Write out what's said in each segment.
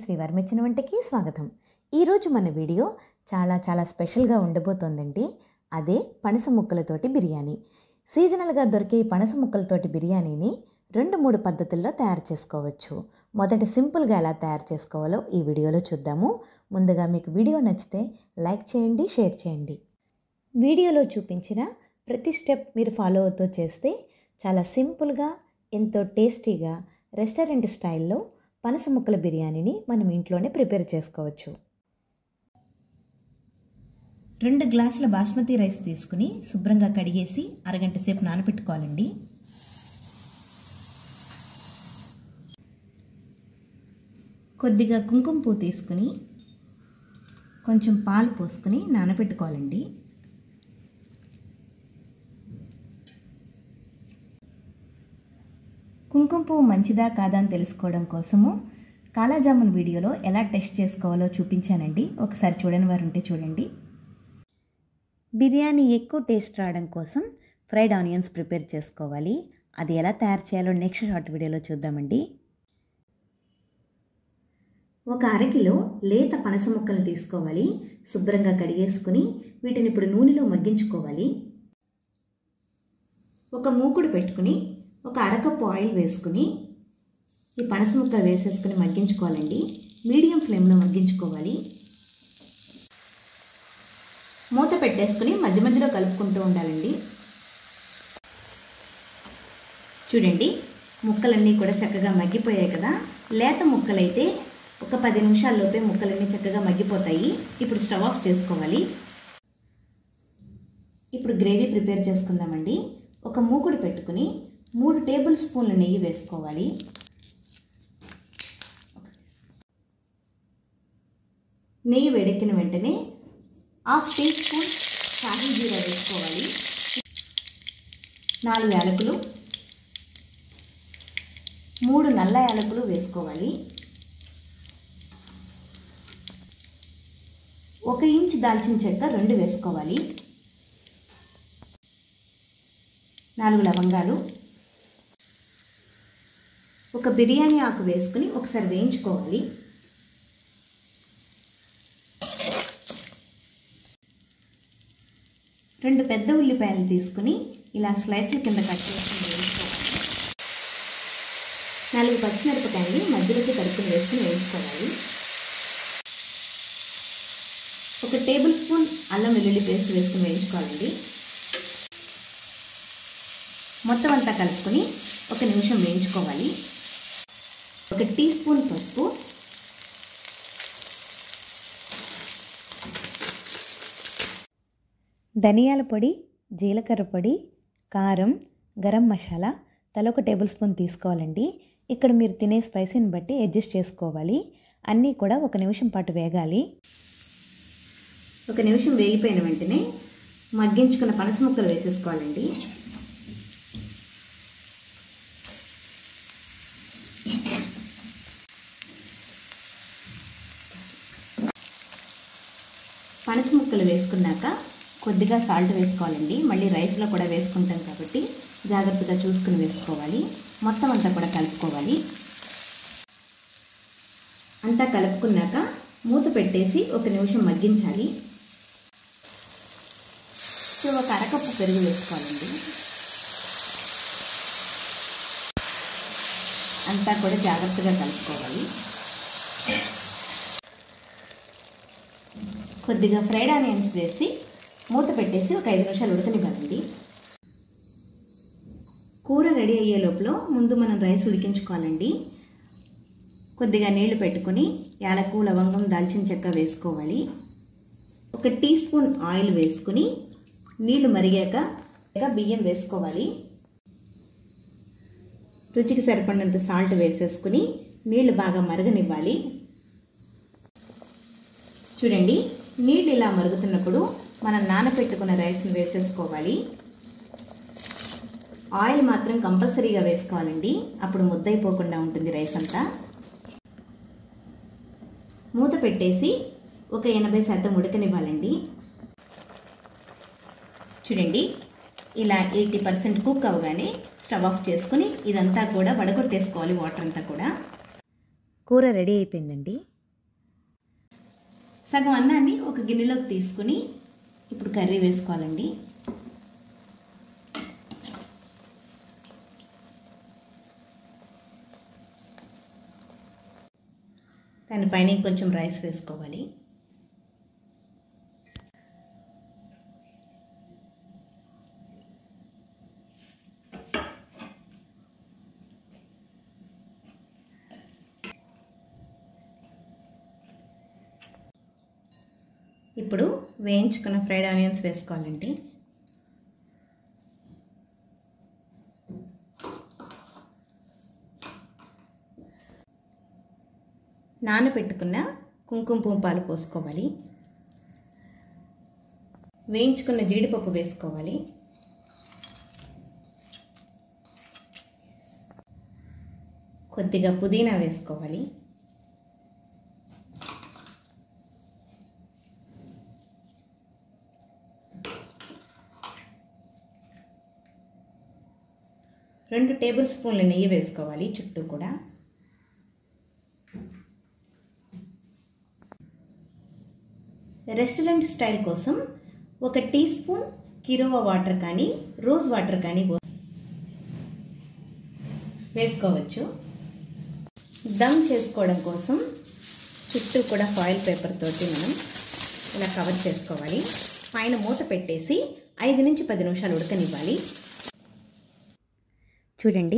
శ్రీ వర్మిచ్చిన వంటకి స్వాగతం. ఈరోజు మన వీడియో చాలా స్పెషల్గా ఉండబోతోందండి. అదే పనస ముక్కలతోటి బిర్యానీ. సీజనల్గా దొరికే పనస ముక్కలతోటి బిర్యానీని 2-3 పద్ధతుల్లో తయారు చేసుకోవచ్చు. మొదట సింపుల్గా ఎలా తయారు చేసుకోవాలో ఈ వీడియోలో చూద్దాము. ముందుగా మీకు వీడియో నచ్చితే లైక్ చేయండి, షేర్ చేయండి. వీడియోలో చూపించిన ప్రతి స్టెప్ మీరు ఫాలో అవుతూ చేస్తే చాలా సింపుల్గా, ఎంతో టేస్టీగా రెస్టారెంట్ స్టైల్లో పనస ముక్కల బిర్యానీని మనం ఇంట్లోనే ప్రిపేర్ చేసుకోవచ్చు. 2 గ్లాసుల బాస్మతి రైస్ తీసుకుని శుభ్రంగా కడిగేసి అరగంట సేపు నానబెట్టుకోవాలండి. కొద్దిగా కుంకుమ పువ్వు తీసుకుని కొంచెం పాలు పోసుకుని నానబెట్టుకోవాలండి. కుంకుమ పువ్వు మంచిదా కాదా అని తెలుసుకోవడం కోసము కాలాజామున్ వీడియోలో ఎలా టెస్ట్ చేసుకోవాలో చూపించానండి. ఒకసారి చూడని వారు ఉంటే చూడండి. బిర్యానీ ఎక్కువ టేస్ట్ రావడం కోసం ఫ్రైడ్ ఆనియన్స్ ప్రిపేర్ చేసుకోవాలి. అది ఎలా తయారు చేయాలో నెక్స్ట్ షార్ట్ వీడియోలో చూద్దామండి. ఒక అరకిలో లేత పనస ముక్కలు తీసుకోవాలి. శుభ్రంగా కడిగేసుకుని వీటిని ఇప్పుడు నూనెలో మగ్గించుకోవాలి. ఒక మూకుడు పెట్టుకుని ఒక అరకప్పు ఆయిల్ వేసుకుని ఈ పనస ముక్కలు వేసేసుకుని మగ్గించుకోవాలండి. మీడియం ఫ్లేమ్లో మగ్గించుకోవాలి. మూత పెట్టేసుకుని మధ్య మధ్యలో కలుపుకుంటూ ఉండాలండి. చూడండి, ముక్కలన్నీ కూడా చక్కగా మగ్గిపోయాయి కదా. లేత ముక్కలైతే ఒక 10 నిమిషాల్లోపే ముక్కలన్నీ చక్కగా మగ్గిపోతాయి. ఇప్పుడు స్టవ్ ఆఫ్ చేసుకోవాలి. ఇప్పుడు గ్రేవీ ప్రిపేర్ చేసుకుందామండి. ఒక మూకుడు పెట్టుకుని 3 టేబుల్ స్పూన్ల నెయ్యి వేసుకోవాలి. నెయ్యి వేడెక్కిన వెంటనే 1/2 టీ స్పూన్ షాహీ జీరా వేసుకోవాలి. 4 యాలకులు, 3 నల్ల యాలకులు వేసుకోవాలి. 1 ఇంచ్ దాల్చిన చెక్క 2 వేసుకోవాలి. 4 లవంగాలు, ఒక బిర్యానీ ఆకు వేసుకుని ఒకసారి వేయించుకోవాలి. 2 పెద్ద ఉల్లిపాయలు తీసుకుని ఇలా స్లైస్ల కింద కట్ చేసుకుని వేయించుకోవాలి. 4 పచ్చిమిరపకాయలు మధ్యలోకి కడుక్కుని వేసుకుని వేయించుకోవాలి. 1 టేబుల్ స్పూన్ అల్లం వెల్లుల్లి పేస్ట్ వేసుకుని వేయించుకోవాలండి. మొత్తం అంతా కలుపుకొని 1 నిమిషం వేయించుకోవాలి. 1 టీ స్పూన్ పసుపు, ధనియాల పొడి, జీలకర్ర పొడి, కారం, గరం మసాలా తల 1 టేబుల్ స్పూన్ తీసుకోవాలండి. ఇక్కడ మీరు తినే స్పైసీని బట్టి అడ్జస్ట్ చేసుకోవాలి. అన్నీ కూడా 1 నిమిషం పాటు వేగాలి. 1 నిమిషం వేగిపోయిన వెంటనే మగ్గించుకున్న పనస ముక్కలు వేసేసుకోవాలండి. పనస ముక్కలు వేసుకున్నాక కొద్దిగా సాల్ట్ వేసుకోవాలండి. మళ్ళీ రైస్లో కూడా వేసుకుంటాం కాబట్టి జాగ్రత్తగా చూసుకుని వేసుకోవాలి. మొత్తం అంతా కూడా కలుపుకోవాలి. అంతా కలుపుకున్నాక మూత పెట్టేసి 1 నిమిషం మగ్గించాలి. సో 1 అరకప్పు పెరుగు వేసుకోవాలండి. అంతా కూడా జాగ్రత్తగా కలుపుకోవాలి. కొద్దిగా ఫ్రైడ్ ఆనియన్స్ వేసి మూత పెట్టేసి 1 5 నిమిషాలు ఉడకనివ్వాలండి. కూర రెడీ అయ్యే లోపల ముందు మనం రైస్ ఉడికించుకోవాలండి. కొద్దిగా నీళ్లు పెట్టుకుని యాలకు, లవంగం, దాల్చిన చెక్క వేసుకోవాలి. 1 టీ స్పూన్ ఆయిల్ వేసుకుని నీళ్లు మరిగాక బియ్యం వేసుకోవాలి. రుచికి సరిపడినంత సాల్ట్ వేసేసుకుని నీళ్లు బాగా మరగనివ్వాలి. చూడండి, నీళ్ళు ఇలా మరుగుతున్నప్పుడు మనం నానబెట్టుకున్న రైస్ని వేసేసుకోవాలి. ఆయిల్ మాత్రం కంపల్సరీగా వేసుకోవాలండి. అప్పుడు ముద్దైపోకుండా ఉంటుంది రైస్ అంతా. మూత పెట్టేసి 80% ఉడకనివ్వాలండి. చూడండి, ఇలా 80% కుక్ అవగానే స్టవ్ ఆఫ్ చేసుకుని ఇదంతా కూడా వడగొట్టేసుకోవాలి. వాటర్ అంతా కూడా. కూర రెడీ అయిపోయిందండి. సగం అన్నాన్ని ఒక గిన్నెలోకి తీసుకుని ఇప్పుడు కర్రీ వేసుకోవాలండి. దానిపైన కొంచెం రైస్ వేసుకోవాలి. ఇప్పుడు వేయించుకున్న ఫ్రైడ్ ఆనియన్స్ వేసుకోవాలండి. నానబెట్టుకున్న కుంకుమ పువ్వు పాలు పోసుకోవాలి. వేయించుకున్న జీడిపప్పు వేసుకోవాలి. కొద్దిగా పుదీనా వేసుకోవాలి. రెండు టేబుల్ స్పూన్ల నెయ్యి వేసుకోవాలి చుట్టూ కూడా. రెస్టారెంట్ స్టైల్ కోసం 1 టీ స్పూన్ కిరోవా వాటర్ కానీ రోజ్ వాటర్ కానీ వేసుకోవచ్చు. దమ్ చేసుకోవడం కోసం చుట్టూ కూడా ఫాయిల్ పేపర్ తోటి మనం ఇలా కవర్ చేసుకోవాలి. పైన మూత పెట్టేసి 5 నుంచి 10 నిమిషాలు ఉడకనివ్వాలి. చూడండి,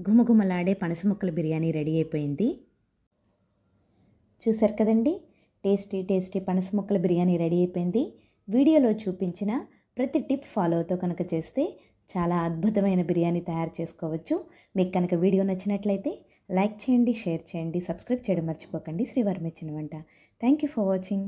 గుమగుమలాడే పనస ముక్కల బిర్యానీ రెడీ అయిపోయింది. చూసారు కదండి, టేస్టీ పనస ముక్కల బిర్యానీ రెడీ అయిపోయింది. వీడియోలో చూపించిన ప్రతి టిప్ ఫాలో అవుతూ కనుక చేస్తే చాలా అద్భుతమైన బిర్యానీ తయారు చేసుకోవచ్చు. మీకు కనుక వీడియో నచ్చినట్లయితే లైక్ చేయండి, షేర్ చేయండి, సబ్స్క్రైబ్ చేయడం మర్చిపోకండి. శ్రీవారి మెచ్చిన వంట. Thank you for watching.